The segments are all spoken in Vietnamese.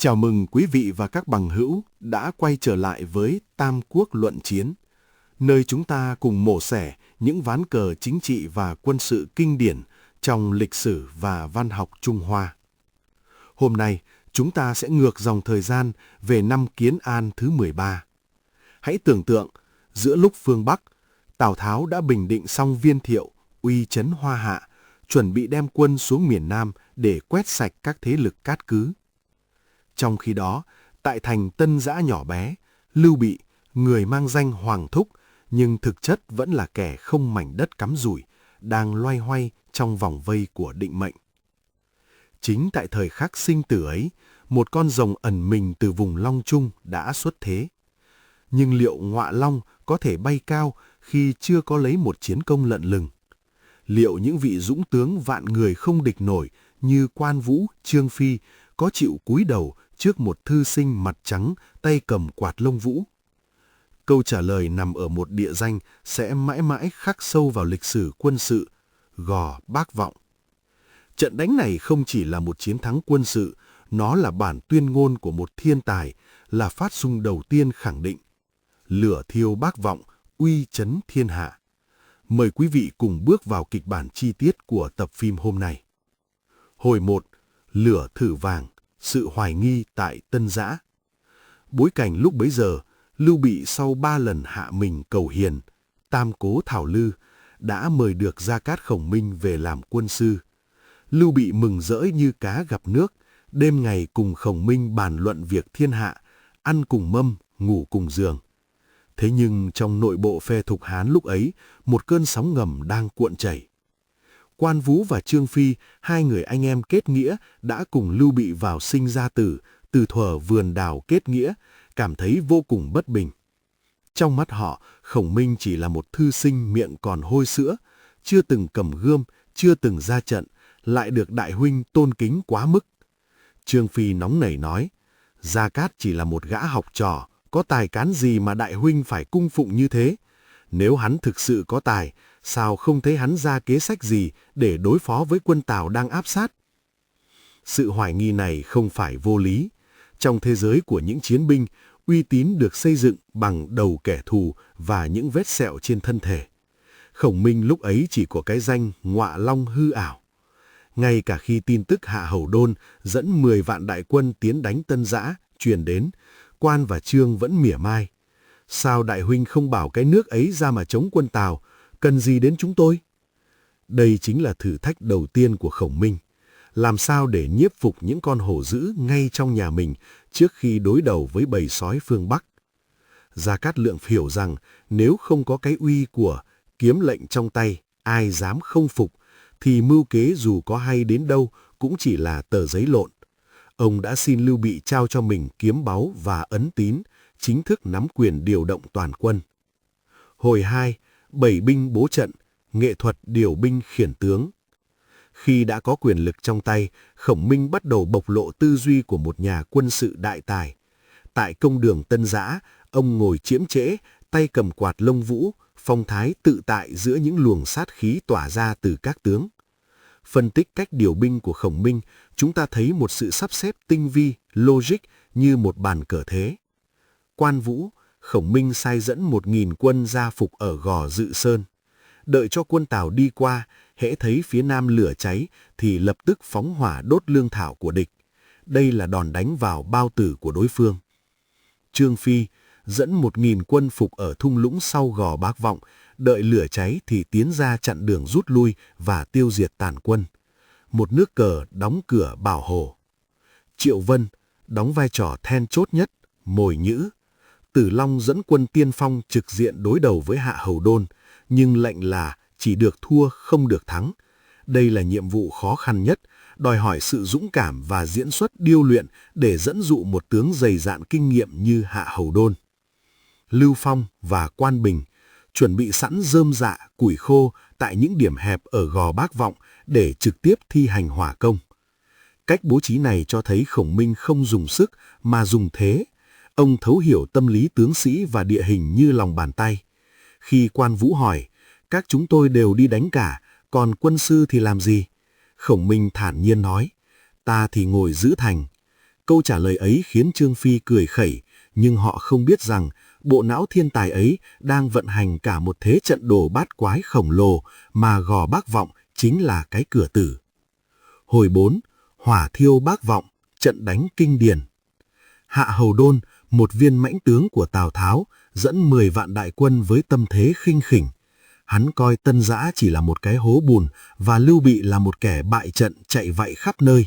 Chào mừng quý vị và các bằng hữu đã quay trở lại với Tam Quốc Luận Chiến, nơi chúng ta cùng mổ xẻ những ván cờ chính trị và quân sự kinh điển trong lịch sử và văn học Trung Hoa. Hôm nay, chúng ta sẽ ngược dòng thời gian về năm Kiến An thứ 13. Hãy tưởng tượng, giữa lúc phương Bắc, Tào Tháo đã bình định xong Viên Thiệu, uy chấn Hoa Hạ, chuẩn bị đem quân xuống miền Nam để quét sạch các thế lực cát cứ. Trong khi đó, tại thành Tân Giã nhỏ bé, Lưu Bị, người mang danh Hoàng Thúc, nhưng thực chất vẫn là kẻ không mảnh đất cắm rủi, đang loay hoay trong vòng vây của định mệnh. Chính tại thời khắc sinh tử ấy, một con rồng ẩn mình từ vùng Long Trung đã xuất thế. Nhưng liệu ngọa long có thể bay cao khi chưa có lấy một chiến công lận lừng? Liệu những vị dũng tướng vạn người không địch nổi như Quan Vũ, Trương Phi có chịu cúi đầu trước một thư sinh mặt trắng tay cầm quạt lông vũ? Câu trả lời nằm ở một địa danh sẽ mãi mãi khắc sâu vào lịch sử quân sự, Gò Bác Vọng. Trận đánh này không chỉ là một chiến thắng quân sự, nó là bản tuyên ngôn của một thiên tài, là phát xung đầu tiên khẳng định lửa thiêu Bác Vọng, uy chấn thiên hạ. Mời quý vị cùng bước vào kịch bản chi tiết của tập phim hôm nay. Hồi 1. Lửa thử vàng, sự hoài nghi tại Tân Giã. Bối cảnh lúc bấy giờ, Lưu Bị sau 3 lần hạ mình cầu hiền, tam cố Thảo Lư, đã mời được Gia Cát Khổng Minh về làm quân sư. Lưu Bị mừng rỡ như cá gặp nước, đêm ngày cùng Khổng Minh bàn luận việc thiên hạ, ăn cùng mâm, ngủ cùng giường. Thế nhưng trong nội bộ phe Thục Hán lúc ấy, một cơn sóng ngầm đang cuộn chảy. Quan Vũ và Trương Phi, hai người anh em kết nghĩa, đã cùng Lưu Bị vào sinh ra tử, từ thuở vườn đào kết nghĩa, cảm thấy vô cùng bất bình. Trong mắt họ, Khổng Minh chỉ là một thư sinh miệng còn hôi sữa, chưa từng cầm gươm, chưa từng ra trận, lại được đại huynh tôn kính quá mức. Trương Phi nóng nảy nói, Gia Cát chỉ là một gã học trò, có tài cán gì mà đại huynh phải cung phụng như thế? Nếu hắn thực sự có tài, sao không thấy hắn ra kế sách gì để đối phó với quân Tào đang áp sát? Sự hoài nghi này không phải vô lý. Trong thế giới của những chiến binh, uy tín được xây dựng bằng đầu kẻ thù và những vết sẹo trên thân thể. Khổng Minh lúc ấy chỉ có cái danh ngọa long hư ảo. Ngay cả khi tin tức Hạ Hầu Đôn dẫn 10 vạn đại quân tiến đánh Tân Giã truyền đến, Quan và Trương vẫn mỉa mai. Sao đại huynh không bảo cái nước ấy ra mà chống quân Tào, cần gì đến chúng tôi? Đây chính là thử thách đầu tiên của Khổng Minh. Làm sao để nhiếp phục những con hổ dữ ngay trong nhà mình trước khi đối đầu với bầy sói phương Bắc? Gia Cát Lượng hiểu rằng nếu không có cái uy của kiếm lệnh trong tay, ai dám không phục, thì mưu kế dù có hay đến đâu cũng chỉ là tờ giấy lộn. Ông đã xin Lưu Bị trao cho mình kiếm báu và ấn tín, chính thức nắm quyền điều động toàn quân. Hồi 2. Bảy binh bố trận, nghệ thuật điều binh khiển tướng. Khi đã có quyền lực trong tay, Khổng Minh bắt đầu bộc lộ tư duy của một nhà quân sự đại tài. Tại công đường Tân Giã, ông ngồi chiếm trễ, tay cầm quạt lông vũ, phong thái tự tại giữa những luồng sát khí tỏa ra từ các tướng. Phân tích cách điều binh của Khổng Minh, chúng ta thấy một sự sắp xếp tinh vi, logic như một bàn cờ thế. Quan Vũ, Khổng Minh sai dẫn 1.000 quân ra phục ở Gò Dự Sơn. Đợi cho quân Tào đi qua, hễ thấy phía nam lửa cháy thì lập tức phóng hỏa đốt lương thảo của địch. Đây là đòn đánh vào bao tử của đối phương. Trương Phi dẫn 1.000 quân phục ở thung lũng sau Gò Bác Vọng, đợi lửa cháy thì tiến ra chặn đường rút lui và tiêu diệt tàn quân. Một nước cờ đóng cửa bảo hộ. Triệu Vân đóng vai trò then chốt nhất, mồi nhữ. Tử Long dẫn quân tiên phong trực diện đối đầu với Hạ Hầu Đôn, nhưng lệnh là chỉ được thua không được thắng. Đây là nhiệm vụ khó khăn nhất, đòi hỏi sự dũng cảm và diễn xuất điêu luyện để dẫn dụ một tướng dày dạn kinh nghiệm như Hạ Hầu Đôn. Lưu Phong và Quan Bình chuẩn bị sẵn rơm rạ, củi khô tại những điểm hẹp ở Gò Bác Vọng để trực tiếp thi hành hỏa công. Cách bố trí này cho thấy Khổng Minh không dùng sức mà dùng thế. Ông thấu hiểu tâm lý tướng sĩ và địa hình như lòng bàn tay. Khi Quan Vũ hỏi, các chúng tôi đều đi đánh cả, còn quân sư thì làm gì? Khổng Minh thản nhiên nói, ta thì ngồi giữ thành. Câu trả lời ấy khiến Trương Phi cười khẩy, nhưng họ không biết rằng bộ não thiên tài ấy đang vận hành cả một thế trận đồ bát quái khổng lồ mà Gò Bác Vọng chính là cái cửa tử. Hồi 4, hỏa thiêu Bác Vọng, trận đánh kinh điển. Hạ Hầu Đôn, một viên mãnh tướng của Tào Tháo, dẫn 10 vạn đại quân với tâm thế khinh khỉnh. Hắn coi Tân Giã chỉ là một cái hố bùn và Lưu Bị là một kẻ bại trận chạy vạy khắp nơi.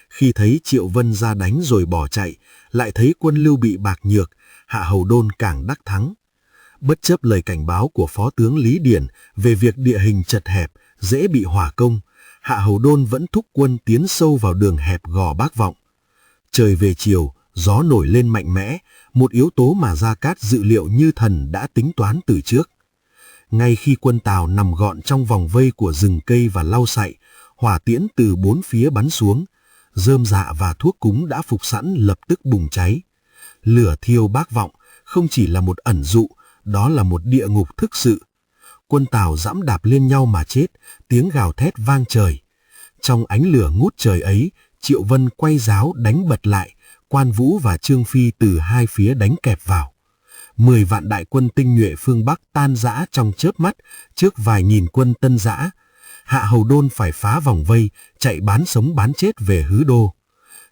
Khi thấy Triệu Vân ra đánh rồi bỏ chạy, lại thấy quân Lưu Bị bạc nhược, Hạ Hầu Đôn càng đắc thắng. Bất chấp lời cảnh báo của Phó tướng Lý Điển về việc địa hình chật hẹp, dễ bị hỏa công, Hạ Hầu Đôn vẫn thúc quân tiến sâu vào đường hẹp Gò Bác Vọng. Trời về chiều, gió nổi lên mạnh mẽ, một yếu tố mà Gia Cát dự liệu như thần đã tính toán từ trước. Ngay khi quân Tào nằm gọn trong vòng vây của rừng cây và lau sậy, hỏa tiễn từ 4 phía bắn xuống, rơm rạ và thuốc cúng đã phục sẵn lập tức bùng cháy. Lửa thiêu Bác Vọng không chỉ là một ẩn dụ, đó là một địa ngục thực sự. Quân Tào giẫm đạp lên nhau mà chết, tiếng gào thét vang trời. Trong ánh lửa ngút trời ấy, Triệu Vân quay giáo đánh bật lại, Quan Vũ và Trương Phi từ hai phía đánh kẹp vào. 10 vạn đại quân tinh nhuệ phương Bắc tan rã trong chớp mắt trước vài nghìn quân Tân Giã. Hạ Hầu Đôn phải phá vòng vây, chạy bán sống bán chết về Hứ Đô.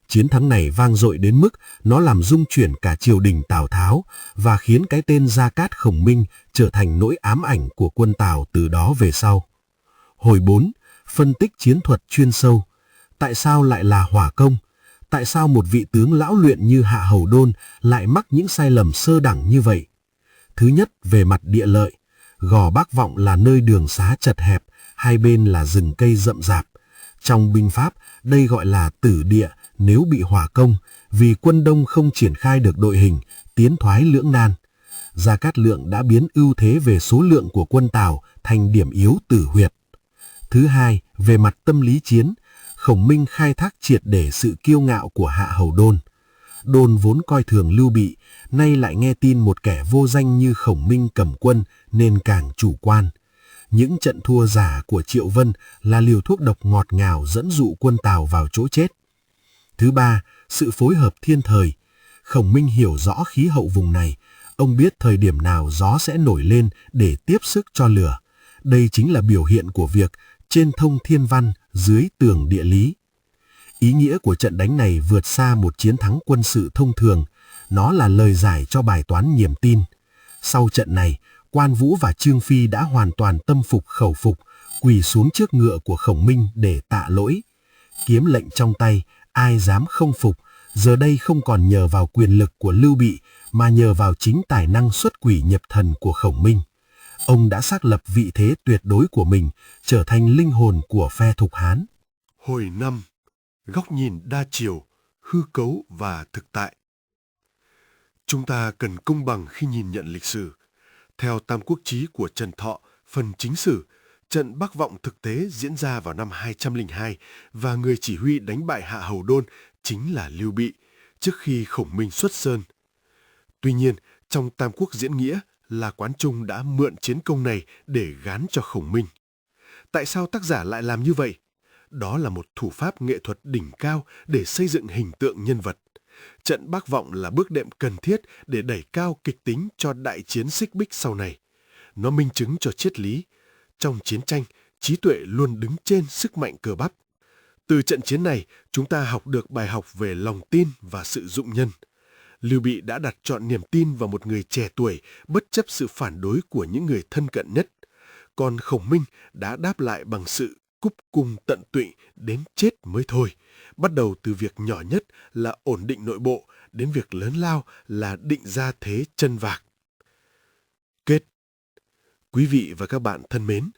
Chiến thắng này vang dội đến mức nó làm rung chuyển cả triều đình Tào Tháo và khiến cái tên Gia Cát Khổng Minh trở thành nỗi ám ảnh của quân Tào từ đó về sau. Hồi 4, phân tích chiến thuật chuyên sâu. Tại sao lại là hỏa công? Tại sao một vị tướng lão luyện như Hạ Hầu Đôn lại mắc những sai lầm sơ đẳng như vậy? Thứ nhất, về mặt địa lợi, Gò Bác Vọng là nơi đường xá chật hẹp, hai bên là rừng cây rậm rạp. Trong binh pháp, đây gọi là tử địa nếu bị hỏa công, vì quân Đông không triển khai được đội hình, tiến thoái lưỡng nan. Gia Cát Lượng đã biến ưu thế về số lượng của quân Tào thành điểm yếu tử huyệt. Thứ hai, về mặt tâm lý chiến, Khổng Minh khai thác triệt để sự kiêu ngạo của Hạ Hầu Đôn. Đôn vốn coi thường Lưu Bị, nay lại nghe tin một kẻ vô danh như Khổng Minh cầm quân nên càng chủ quan. Những trận thua giả của Triệu Vân là liều thuốc độc ngọt ngào dẫn dụ quân Tào vào chỗ chết. Thứ ba, sự phối hợp thiên thời. Khổng Minh hiểu rõ khí hậu vùng này, ông biết thời điểm nào gió sẽ nổi lên để tiếp sức cho lửa. Đây chính là biểu hiện của việc trên thông thiên văn, dưới tường địa lý. Ý nghĩa của trận đánh này vượt xa một chiến thắng quân sự thông thường, nó là lời giải cho bài toán niềm tin. Sau trận này, Quan Vũ và Trương Phi đã hoàn toàn tâm phục khẩu phục, quỳ xuống trước ngựa của Khổng Minh để tạ lỗi. Kiếm lệnh trong tay, ai dám không phục, giờ đây không còn nhờ vào quyền lực của Lưu Bị, mà nhờ vào chính tài năng xuất quỷ nhập thần của Khổng Minh. Ông đã xác lập vị thế tuyệt đối của mình, trở thành linh hồn của phe Thục Hán. Hồi 5. Góc nhìn đa chiều, hư cấu và thực tại. Chúng ta cần công bằng khi nhìn nhận lịch sử. Theo Tam Quốc Chí của Trần Thọ, phần chính sử, trận Bắc Vọng thực tế diễn ra vào năm 202 và người chỉ huy đánh bại Hạ Hầu Đôn chính là Lưu Bị, trước khi Khổng Minh xuất sơn. Tuy nhiên, trong Tam Quốc diễn nghĩa, La Quán Trung đã mượn chiến công này để gán cho Khổng Minh. Tại sao tác giả lại làm như vậy? Đó là một thủ pháp nghệ thuật đỉnh cao để xây dựng hình tượng nhân vật. Trận Bắc Vọng là bước đệm cần thiết để đẩy cao kịch tính cho đại chiến Xích Bích sau này. Nó minh chứng cho triết lý. Trong chiến tranh, trí tuệ luôn đứng trên sức mạnh cơ bắp. Từ trận chiến này, chúng ta học được bài học về lòng tin và sự dụng nhân. Lưu Bị đã đặt trọn niềm tin vào một người trẻ tuổi, bất chấp sự phản đối của những người thân cận nhất. Còn Khổng Minh đã đáp lại bằng sự cúp cung tận tụy đến chết mới thôi, bắt đầu từ việc nhỏ nhất là ổn định nội bộ đến việc lớn lao là định ra thế chân vạc. Kết. Quý vị và các bạn thân mến,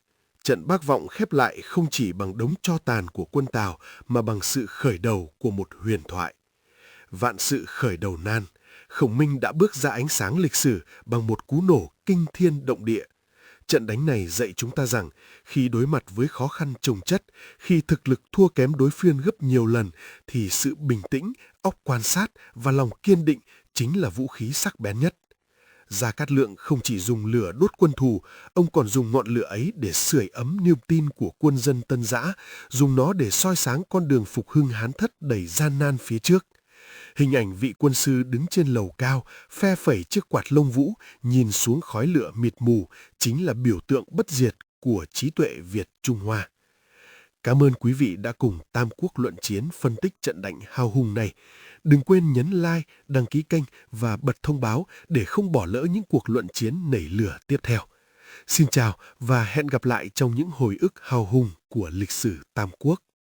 trận Bắc Vọng khép lại không chỉ bằng đống tro tàn của quân Tào mà bằng sự khởi đầu của một huyền thoại. Vạn sự khởi đầu nan, Khổng Minh đã bước ra ánh sáng lịch sử bằng một cú nổ kinh thiên động địa. Trận đánh này dạy chúng ta rằng, khi đối mặt với khó khăn chồng chất, khi thực lực thua kém đối phương gấp nhiều lần, thì sự bình tĩnh, óc quan sát và lòng kiên định chính là vũ khí sắc bén nhất. Gia Cát Lượng không chỉ dùng lửa đốt quân thù, ông còn dùng ngọn lửa ấy để sưởi ấm niềm tin của quân dân Tân Giã, dùng nó để soi sáng con đường phục hưng Hán Thất đầy gian nan phía trước. Hình ảnh vị quân sư đứng trên lầu cao, phe phẩy chiếc quạt lông vũ, nhìn xuống khói lửa mịt mù, chính là biểu tượng bất diệt của trí tuệ Việt Trung Hoa. Cảm ơn quý vị đã cùng Tam Quốc luận chiến phân tích trận đánh hào hùng này. Đừng quên nhấn like, đăng ký kênh và bật thông báo để không bỏ lỡ những cuộc luận chiến nảy lửa tiếp theo. Xin chào và hẹn gặp lại trong những hồi ức hào hùng của lịch sử Tam Quốc.